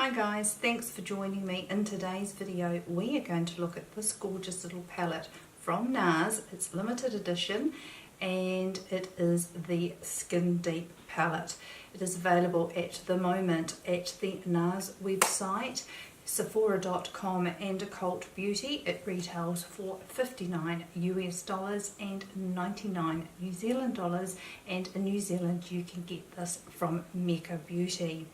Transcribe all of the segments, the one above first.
Hi guys, thanks for joining me. In today's video we are going to look at this gorgeous little palette from Nars. It's limited edition and it is the Skin Deep palette. It is available at the moment at the Nars website, Sephora.com and Occult Beauty. It retails for $59 US and 99 New Zealand dollars, and in New Zealand you can get this from Mecca Beauty.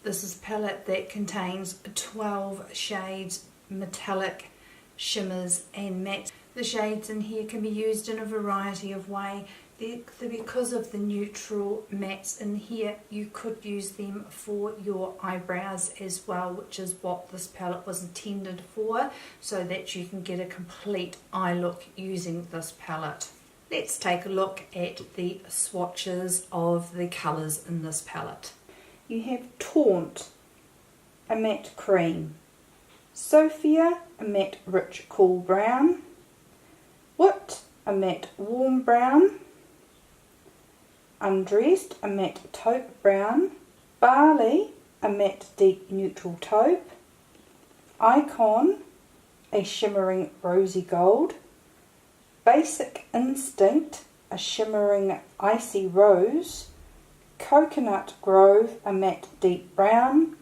This is a palette that contains 12 shades, metallic, shimmers and matte. The shades in here can be used in a variety of ways. Because of the neutral mattes in here, you could use them for your eyebrows as well, which is what this palette was intended for, so that you can get a complete eye look using this palette. Let's take a look at the swatches of the colours in this palette. You have Taunt, a matte cream, Sophia, a matte rich cool brown, Wit, a matte warm brown, Undressed, a matte taupe brown, Barley, a matte deep neutral taupe, Icon, a shimmering rosy gold, Basic Instinct, a shimmering icy rose, Coconut Grove, a matte deep brown,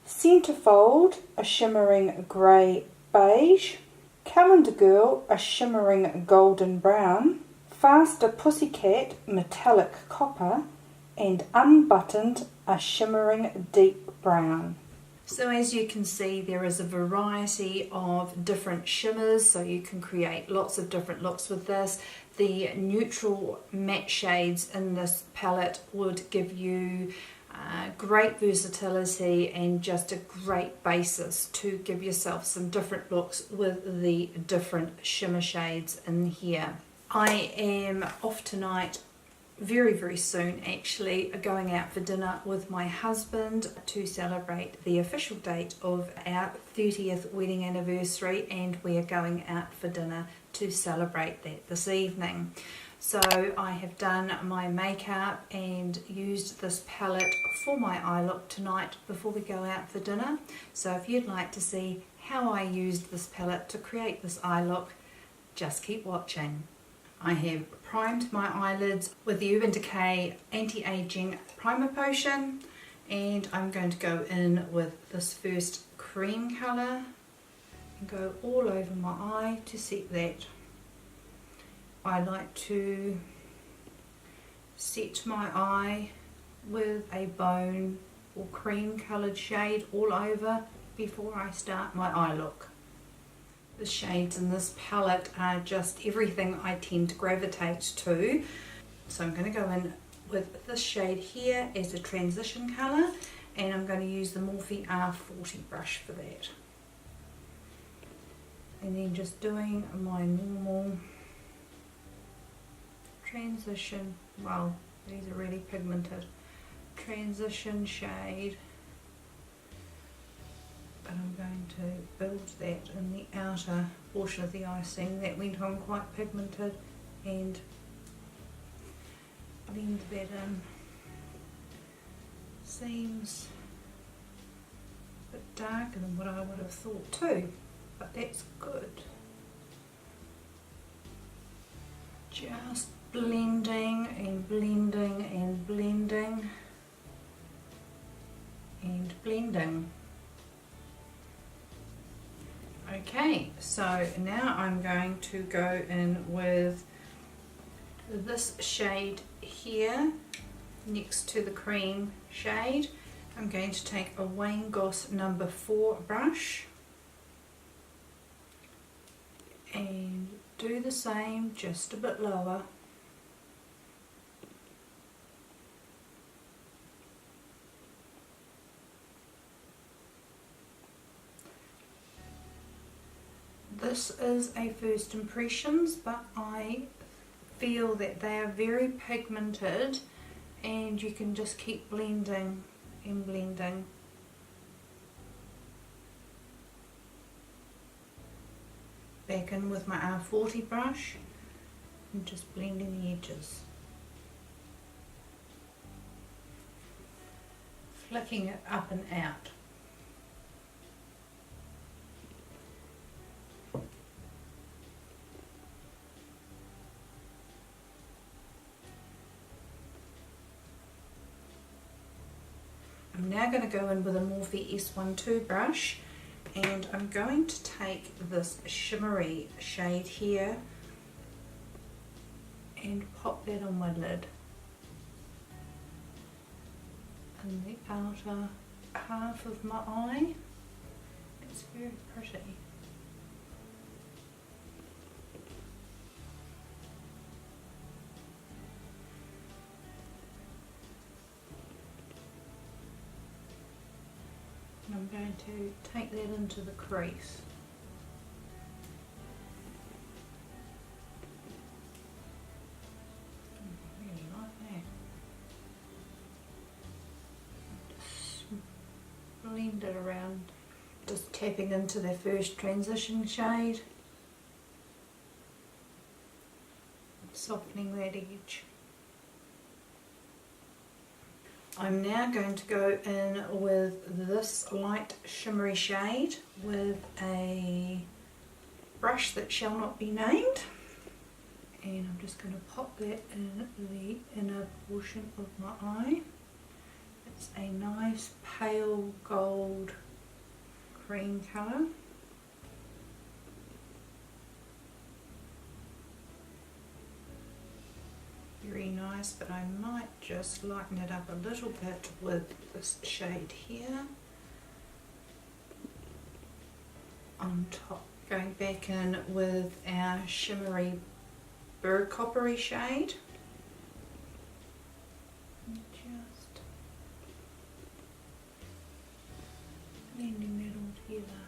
Centerfold, a shimmering grey beige, Calendar Girl, a shimmering golden brown, Faster Pussycat, metallic copper, and Unbuttoned, a shimmering deep brown. So as you can see, there is a variety of different shimmers, so you can create lots of different looks with this. The neutral matte shades in this palette would give you great versatility and just a great basis to give yourself some different looks with the different shimmer shades in here. I am off tonight very soon, actually, going out for dinner with my husband to celebrate the official date of our 30th wedding anniversary, and we are going out for dinner to celebrate that this evening. So I have done my makeup and used this palette for my eye look tonight before we go out for dinner. So if you'd like to see how I used this palette to create this eye look, just keep watching. I have primed my eyelids with the Urban Decay Anti-Aging Primer Potion, and I'm going to go in with this first cream colour and go all over my eye to set that. I like to set my eye with a bone or cream coloured shade all over before I start my eye look. The shades in this palette are just everything I tend to gravitate to. So I'm going to go in with this shade here as a transition colour, and I'm going to use the Morphe R40 brush for that. And then just doing my normal transition, well, these are really pigmented, transition shade. But I'm going to build that in the outer portion of the eye, seeing that went on quite pigmented, and blend that in. Seems a bit darker than what I would have thought too, but that's good. Just blending and blending and blending and blending. Okay, so now I'm going to go in with this shade here next to the cream shade. I'm going to take a Wayne Goss number 4 brush and do the same, just a bit lower. This is a first impressions, but I feel that they are very pigmented, and you can just keep blending and blending. Back in with my R40 brush and just blending the edges. Flicking it up and out. I'm now going to go in with a Morphe S12 brush, and I'm going to take this shimmery shade here and pop that on my lid in the outer half of my eye. It's very pretty. And I'm going to take that into the crease. I really like that. Just blend it around, just tapping into the first transition shade, softening that edge. I'm now going to go in with this light shimmery shade with a brush that shall not be named, and I'm just going to pop that in the inner portion of my eye. It's a nice pale gold cream colour. Very nice, but I might just lighten it up a little bit with this shade here on top. Going back in with our shimmery bird coppery shade. Just blending that all together.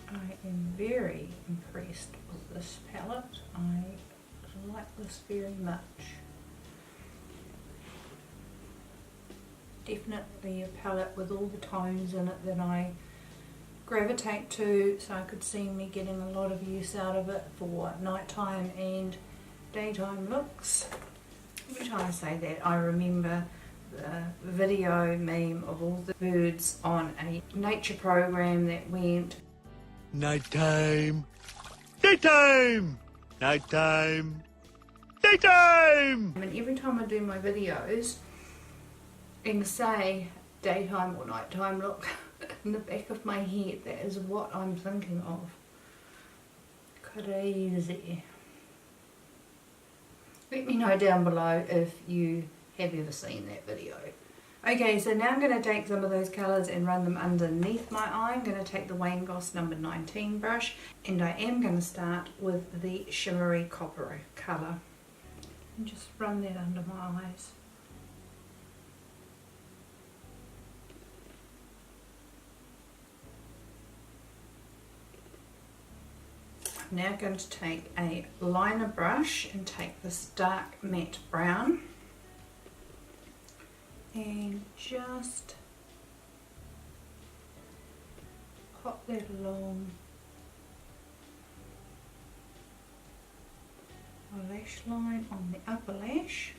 I am very impressed with this palette. I like this very much. Definitely a palette with all the tones in it that I gravitate to, so I could see me getting a lot of use out of it for nighttime and daytime looks. Every time I say that, I remember the video meme of all the birds on a nature program that went nighttime, daytime, nighttime, daytime. And every time I do my videos and say daytime or nighttime look, in the back of my head, that is what I'm thinking of. Crazy. Let me know down below if you have ever seen that video. Okay, so now I'm going to take some of those colours and run them underneath my eye. I'm going to take the Wayne Goss number 19 brush, and I am going to start with the shimmery copper colour. And just run that under my eyes. I'm now going to take a liner brush and take this dark matte brown and just pop that along my lash line on the upper lash.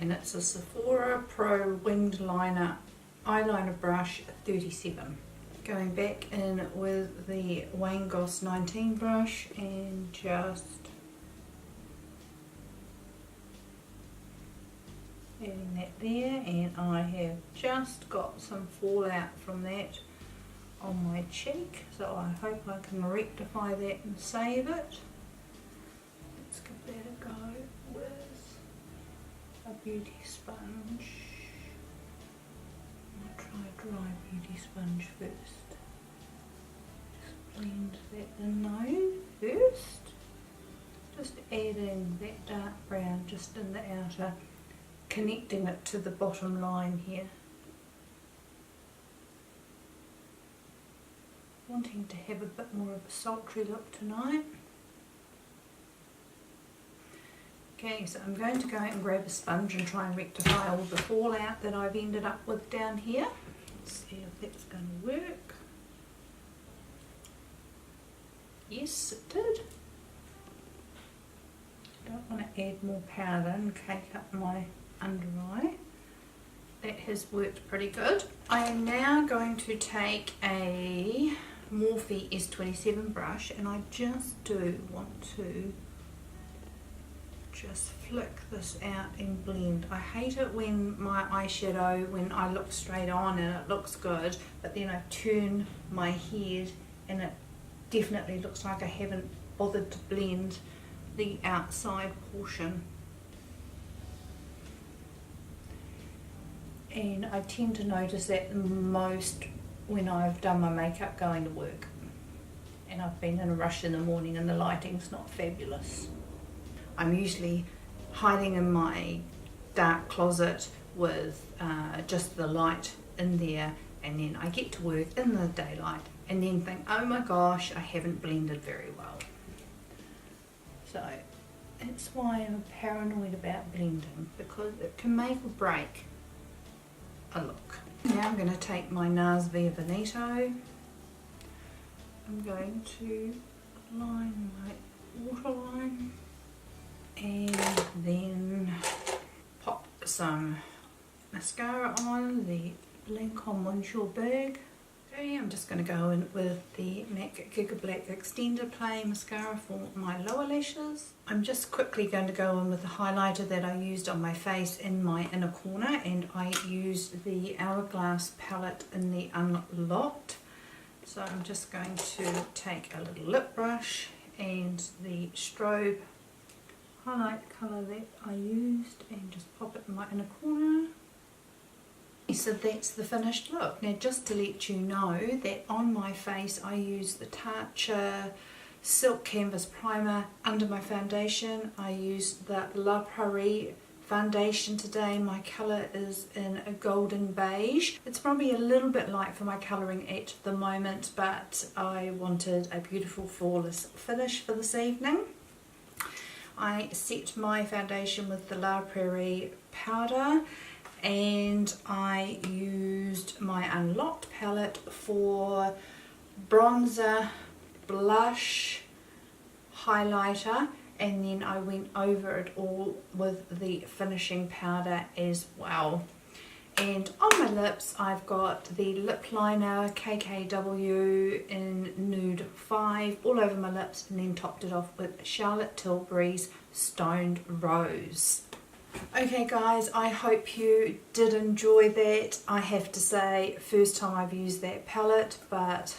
And it's a Sephora Pro Winged Liner Eyeliner Brush 37. Going back in with the Wayne Goss 19 brush and just adding that there, and I have just got some fallout from that on my cheek, so I hope I can rectify that and save it. Let's give that a go with a beauty sponge. I'll try a dry beauty sponge first. Just blend that in now first. Just adding that dark brown just in the outer, connecting it to the bottom line here. Wanting to have a bit more of a sultry look tonight. Okay, so I'm going to go and grab a sponge and try and rectify all the fallout that I've ended up with down here. Let's see if that's going to work. Yes, it did. I don't want to add more powder and cake up my under eye. That has worked pretty good. I am now going to take a Morphe S27 brush, and I just do want to just flick this out and blend. I hate it when my eyeshadow, when I look straight on and it looks good, but then I turn my head and it definitely looks like I haven't bothered to blend the outside portion. And I tend to notice that the most when I've done my makeup going to work and I've been in a rush in the morning and the lighting's not fabulous. I'm usually hiding in my dark closet with just the light in there, and then I get to work in the daylight and then think, oh my gosh, I haven't blended very well. So that's why I'm paranoid about blending, because it can make or break a look. Now I'm going to take my Nars Via Veneto. I'm going to line my waterline and then pop some mascara on, the Lancome Bonjour bag. Okay, I'm just going to go in with the MAC Giga Black Extender Play Mascara for my lower lashes. I'm just quickly going to go in with the highlighter that I used on my face in my inner corner, and I used the Hourglass palette in the Unlocked. So I'm just going to take a little lip brush and the strobe highlight colour that I used and just pop it in my inner corner. So that's the finished look. Now just to let you know that on my face I use the Tatcha Silk Canvas Primer under my foundation. I used the La Prairie foundation today. My colour is in a golden beige. It's probably a little bit light for my colouring at the moment, but I wanted a beautiful flawless finish for this evening. I set my foundation with the La Prairie powder, and I used my Unlocked palette for bronzer, blush, highlighter, and then I went over it all with the finishing powder as well. And on my lips I've got the lip liner KKW in Nude 5 all over my lips, and then topped it off with Charlotte Tilbury's Stoned Rose. Okay guys, I hope you did enjoy that. I have to say, first time I've used that palette, but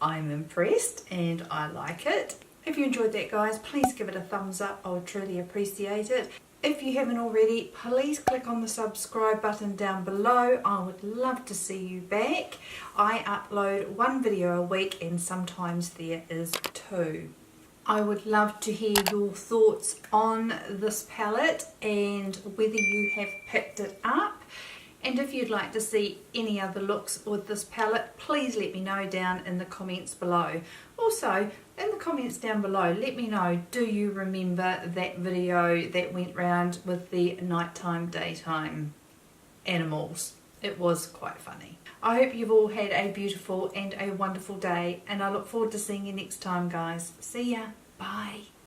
I'm impressed and I like it. If you enjoyed that guys, please give it a thumbs up. I would truly appreciate it. If you haven't already, please click on the subscribe button down below. I would love to see you back. I upload one video a week and sometimes there is two. I would love to hear your thoughts on this palette and whether you have picked it up. And if you'd like to see any other looks with this palette, please let me know down in the comments below. Also, in the comments down below, let me know, do you remember that video that went round with the nighttime, daytime animals? It was quite funny. I hope you've all had a beautiful and a wonderful day, and I look forward to seeing you next time guys. See ya. Bye.